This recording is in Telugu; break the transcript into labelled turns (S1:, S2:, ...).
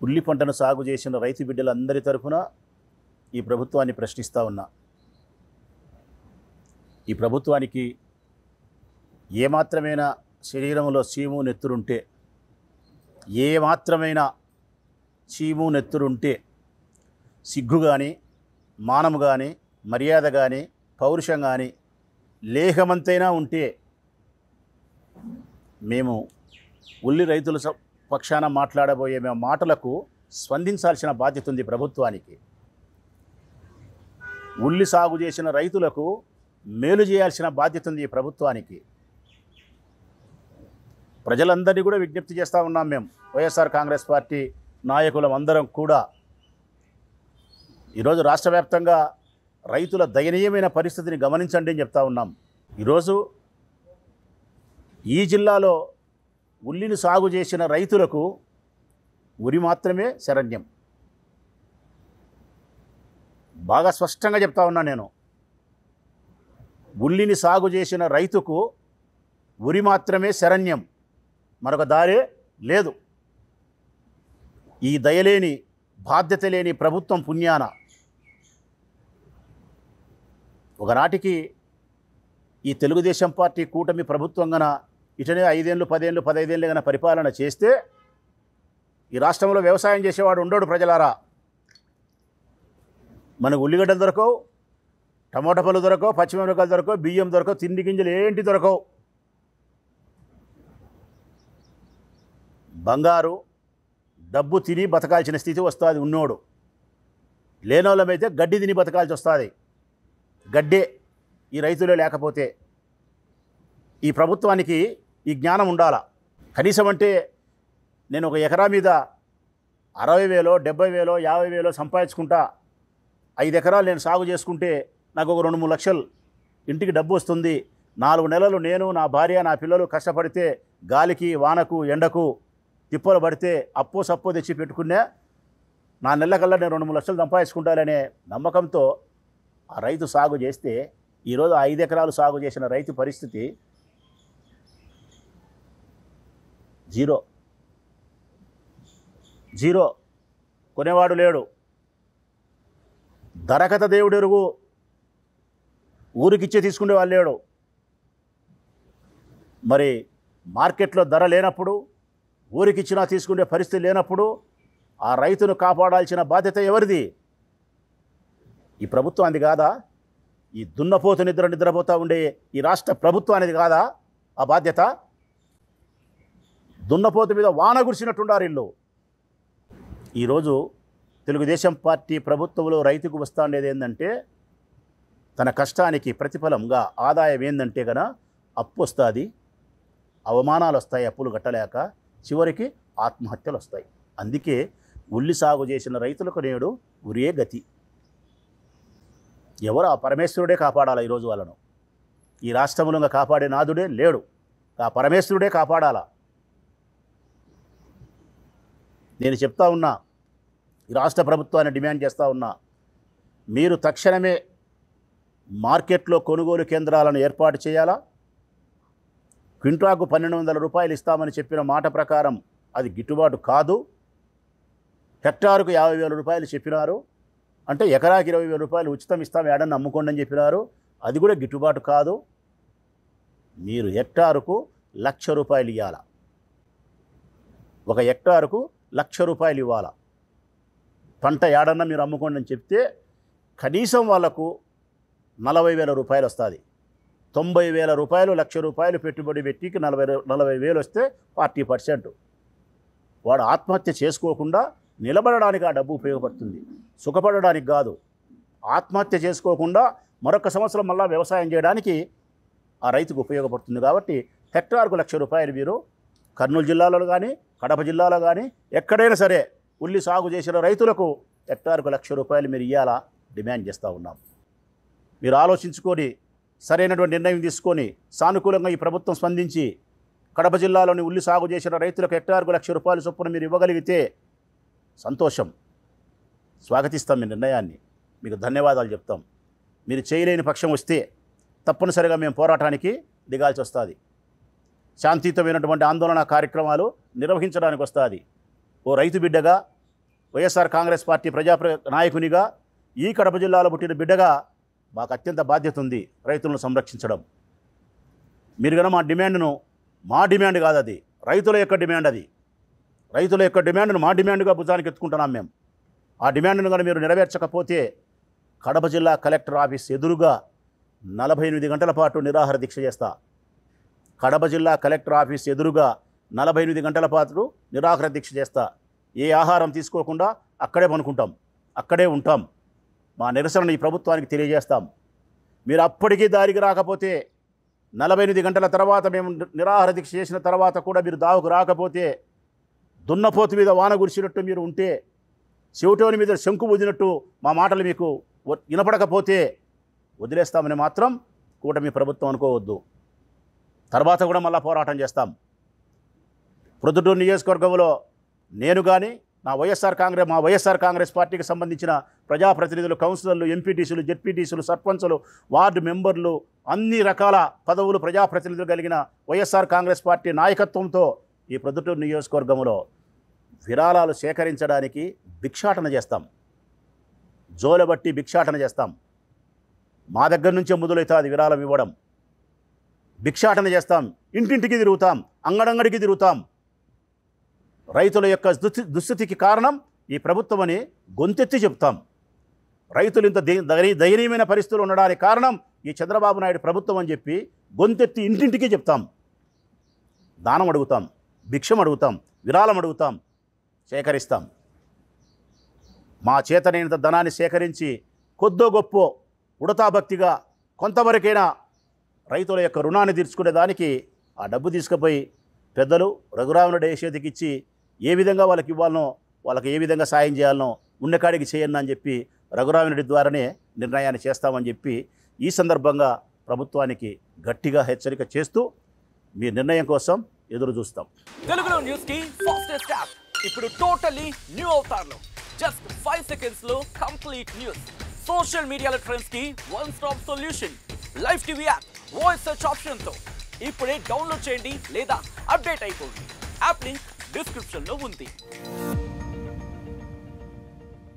S1: ఉల్లి పంటను సాగు చేసిన రైతు బిడ్డలందరి తరఫున ఈ ప్రభుత్వాన్ని ప్రశ్నిస్తూ ఉన్నా. ఈ ప్రభుత్వానికి ఏమాత్రమైన శరీరంలో చీము నెత్తురుంటే, ఏమాత్రమైన చీము నెత్తురుంటే సిగ్గు కానీ, మానము కానీ, మర్యాద కానీ, పౌరుషం కానీ లేఖమంతైనా ఉంటే మేము ఉల్లి రైతుల పక్షాన మాట్లాడబోయే మేము మాటలకు స్పందించాల్సిన బాధ్యత ఉంది ప్రభుత్వానికి. ఉల్లి సాగు చేసిన రైతులకు మేలు చేయాల్సిన బాధ్యత ఉంది ఈ ప్రభుత్వానికి. ప్రజలందరినీ కూడా విజ్ఞప్తి చేస్తూ ఉన్నాం. మేము వైఎస్ఆర్ కాంగ్రెస్ పార్టీ నాయకులం అందరం కూడా ఈరోజు రాష్ట్ర వ్యాప్తంగా రైతుల దయనీయమైన పరిస్థితిని గమనించండి అని చెప్తా ఉన్నాం. ఈరోజు ఈ జిల్లాలో ఉల్లిని సాగు చేసిన రైతులకు ఉరి మాత్రమే శరణ్యం. బాగా స్పష్టంగా చెప్తా ఉన్నా నేను. ఉల్లిని సాగు చేసిన రైతుకు ఉరి మాత్రమే శరణ్యం, మరొక దారే లేదు. ఈ దయలేని, బాధ్యత లేని ప్రభుత్వం పుణ్యాన ఒకనాటికి ఈ తెలుగుదేశం పార్టీ కూటమి ప్రభుత్వం గన ఇటనే 5 ఏళ్ళు 10 ఏళ్ళు 15 ఏళ్ళు గన పరిపాలన చేస్తే ఈ రాష్ట్రంలో వ్యవసాయం చేసేవాడు ఉండడు. ప్రజలారా, మనకు ఉల్లిగడ్డలు దొరకవు, టమోటా పళ్ళు దొరకవు, పచ్చిమిరపకాయలు దొరకవు, బియ్యం దొరకవు, తిండి గింజలు ఏంటి దొరకవు. బంగారు డబ్బు తిని బతకాల్సిన స్థితి వస్తుంది ఉన్నోడు. లేనోళ్ళమైతే గడ్డి తిని బతకాల్సి వస్తుంది. గడ్డే ఈ రైతులే లేకపోతే. ఈ ప్రభుత్వానికి ఈ జ్ఞానం ఉండాలా. కనీసం అంటే నేను ఒక ఎకరా మీద 60,000 70,000 50,000 సంపాదించుకుంటా, 5 ఎకరాలు నేను సాగు చేసుకుంటే నాకు ఒక 2-3 లక్షలు ఇంటికి డబ్బు వస్తుంది. 4 నెలలు నేను, నా భార్య, నా పిల్లలు కష్టపడితే గాలికి, వానకు, ఎండకు తిప్పలు పడితే అప్పో సప్పో తెచ్చి పెట్టుకున్నా 4 నెలల కల్లా నేను 2-3 లక్షలు సంపాదించుకుంటాననే నమ్మకంతో ఆ రైతు సాగు చేస్తే ఈరోజు 5 ఎకరాలు సాగు చేసిన రైతు పరిస్థితి జీరో. కొనేవాడు లేడు. ధరకథ దేవుడెరుగు, ఊరికిచ్చే తీసుకునే వాళ్ళు లేడు. మరి మార్కెట్లో ధర లేనప్పుడు, ఊరికిచ్చినా తీసుకునే పరిస్థితి లేనప్పుడు ఆ రైతును కాపాడాల్సిన బాధ్యత ఎవరిది? ఈ ప్రభుత్వానికి కాదా? ఈ దున్నపోతు నిద్రపోతూ ఉండే ఈ రాష్ట్ర ప్రభుత్వానికి కాదా ఆ బాధ్యత? దున్నపోతు మీద వాన కురిసినట్టుండారు ఇల్లు. ఈరోజు తెలుగుదేశం పార్టీ ప్రభుత్వంలో రైతుకు వస్తూ ఉండేది ఏంటంటే, తన కష్టానికి ప్రతిఫలంగా ఆదాయం ఏంటంటే కనుక అప్పు వస్తుంది, అవమానాలు వస్తాయి, అప్పులు కట్టలేక చివరికి ఆత్మహత్యలు వస్తాయి. అందుకే ఉల్లి సాగు చేసిన రైతులకు నేడు ఉరే గతి. ఎవరు? ఆ పరమేశ్వరుడే కాపాడాలా ఈరోజు వాళ్ళను. ఈ రాష్ట్రంలో కాపాడే నాదుడే లేడు. ఆ పరమేశ్వరుడే కాపాడాలా. నేను చెప్తా ఉన్నా, ఈ రాష్ట్ర ప్రభుత్వాన్ని డిమాండ్ చేస్తూ ఉన్నా, మీరు తక్షణమే మార్కెట్లో కొనుగోలు కేంద్రాలను ఏర్పాటు చేయాలా. క్వింటాకు 1,200 రూపాయలు ఇస్తామని చెప్పిన మాట ప్రకారం అది గిట్టుబాటు కాదు. హెక్టారుకు 50,000 రూపాయలు చెప్పినారు. అంటే ఎకరాకి 20,000 రూపాయలు ఉచితం ఇస్తాం, ఏడన్నా అమ్ముకోండి అని చెప్పినారు. అది కూడా గిట్టుబాటు కాదు. మీరు హెక్టారుకు 1,00,000 రూపాయలు ఇవ్వాలా. ఒక హెక్టారుకు 1,00,000 రూపాయలు ఇవ్వాలా. పంట ఏడన్నా మీరు అమ్ముకోండి అని చెప్తే కనీసం వాళ్లకు 40,000 రూపాయలు వస్తుంది. 90,000 రూపాయలు, 1,00,000 రూపాయలు పెట్టుబడి పెట్టికి 40,000 వస్తే 40%. వాడు ఆత్మహత్య చేసుకోకుండా నిలబడడానికి ఆ డబ్బు ఉపయోగపడుతుంది, సుఖపడడానికి కాదు. ఆత్మహత్య చేసుకోకుండా మరొక సంవత్సరం మళ్ళా వ్యవసాయం చేయడానికి ఆ రైతుకు ఉపయోగపడుతుంది. కాబట్టి హెక్టార్కు 1,00,000 రూపాయలు మీరు కర్నూలు జిల్లాలో కానీ, కడప జిల్లాలో కానీ ఎక్కడైనా సరే ఉల్లి సాగు చేసిన రైతులకు హెక్టార్కు 1,00,000 రూపాయలు మీరు ఇవ్వాలా డిమాండ్ చేస్తూ ఉన్నాం. మీరు ఆలోచించుకొని సరైనటువంటి నిర్ణయం తీసుకొని సానుకూలంగా ఈ ప్రభుత్వం స్పందించి కడప జిల్లాలోని ఉల్లి సాగు చేసిన రైతులకు హెక్టార్కు 1,00,000 రూపాయల చొప్పున మీరు ఇవ్వగలిగితే సంతోషం, స్వాగతిస్తాం మీ నిర్ణయాన్ని, మీకు ధన్యవాదాలు చెప్తాం. మీరు చేయలేని పక్షం వస్తే తప్పనిసరిగా మేము పోరాటానికి దిగాల్సి వస్తుంది. శాంతియుతమైనటువంటి ఆందోళన కార్యక్రమాలు నిర్వహించడానికి వస్తుంది. ఓ రైతు బిడ్డగా, వైఎస్ఆర్ కాంగ్రెస్ పార్టీ నాయకునిగా, ఈ కడప జిల్లాలో పుట్టిన బిడ్డగా మాకు అత్యంత బాధ్యత ఉంది రైతులను సంరక్షించడం. మీరు కనుక మా డిమాండ్ కాదు, అది రైతుల యొక్క డిమాండ్. అది రైతుల యొక్క డిమాండ్ను మా డిమాండ్గా భుజానికి ఎత్తుకుంటున్నాం మేము. ఆ డిమాండ్ను కనుక మీరు నెరవేర్చకపోతే కడప జిల్లా కలెక్టర్ ఆఫీస్ ఎదురుగా 48 గంటల పాటు నిరాహార దీక్ష చేస్తా. కడప జిల్లా కలెక్టర్ ఆఫీస్ ఎదురుగా 48 గంటల పాటు నిరాహార దీక్ష చేస్తా. ఏ ఆహారం తీసుకోకుండా అక్కడే పనుకుంటాం, అక్కడే ఉంటాం. మా నిరసనని ఈ ప్రభుత్వానికి తెలియజేస్తాం. మీరు అప్పటికీ దారికి రాకపోతే, 48 గంటల తర్వాత మేము నిరాహార దీక్ష చేసిన తర్వాత కూడా మీరు దావుకు రాకపోతే, దున్నపోతు మీద వాన కురిసినట్టు మీరు ఉంటే, చెవిటోని మీద శంకు ఊదినట్టు మా మాటలు మీకు వినపడకపోతే వదిలేస్తామని మాత్రం కూటమి ప్రభుత్వం అనుకోవద్దు. తర్వాత కూడా మళ్ళీ పోరాటం చేస్తాం. ప్రొద్దుటూరు నియోజకవర్గంలో నేను కానీ మా వైఎస్ఆర్ కాంగ్రెస్ పార్టీకి సంబంధించిన ప్రజాప్రతినిధులు, కౌన్సిలర్లు, ఎంపీటీసీలు, జెడ్పీటీసీలు, సర్పంచులు, వార్డు మెంబర్లు, అన్ని రకాల పదవులు ప్రజాప్రతినిధులు కలిగిన వైఎస్ఆర్ కాంగ్రెస్ పార్టీ నాయకత్వంతో ఈ ప్రొద్దుటూరు నియోజకవర్గంలో విరాళాలు సేకరించడానికి భిక్షాటన చేస్తాం. జోలబట్టి భిక్షాటన చేస్తాం. మా దగ్గర నుంచే మొదలవుతుంది విరాళం ఇవ్వడం. భిక్షాటన చేస్తాం, ఇంటింటికి తిరుగుతాం, అంగడంగడికి తిరుగుతాం. రైతుల యొక్క దుస్థితికి కారణం ఈ ప్రభుత్వం అని గొంతెత్తి చెప్తాం. రైతులు ఇంత దయనీయమైన పరిస్థితులు ఉండడానికి కారణం ఈ చంద్రబాబు నాయుడు ప్రభుత్వం అని చెప్పి గొంతెత్తి ఇంటింటికి చెప్తాం. దానం అడుగుతాం, భిక్షం అడుగుతాం, విరాళం అడుగుతాం, సేకరిస్తాం. మా చేతనైనంత ధనాన్ని సేకరించి కొద్దో గొప్పో ఉడతా భక్తిగా కొంతవరకైనా రైతుల యొక్క రుణాన్ని తీర్చుకునేదానికి ఆ డబ్బు తీసుకుపోయి పెద్దలు రఘురామరెడ్డి చేతికి ఇచ్చి ఏ విధంగా వాళ్ళకి ఇవ్వాలనో, వాళ్ళకి ఏ విధంగా సాయం చేయాలనో ఉన్నకాడికి చేయండి అని చెప్పి రఘురామరెడ్డి ద్వారానే నిర్ణయాన్ని చేస్తామని చెప్పి ఈ సందర్భంగా ప్రభుత్వానికి గట్టిగా హెచ్చరిక చేస్తూ మీ నిర్ణయం కోసం ఎదురు చూస్తాం.
S2: తెలుగులో న్యూస్ కి ఫాస్టెస్ట్ యాప్ ఇప్పుడు టోటల్లీ న్యూ అవతార్లో జస్ట్ 5 seconds లో కంప్లీట్ న్యూస్. సోషల్ మీడియాలో ట్రెండ్స్ కి one stop solution. Live TV app voice search option తో ఇప్పుడే డౌన్లోడ్ చేయండి లేదా అప్డేట్ అయిపోండి. యాప్ లింక్ డిస్క్రిప్షన్ లో ఉంది.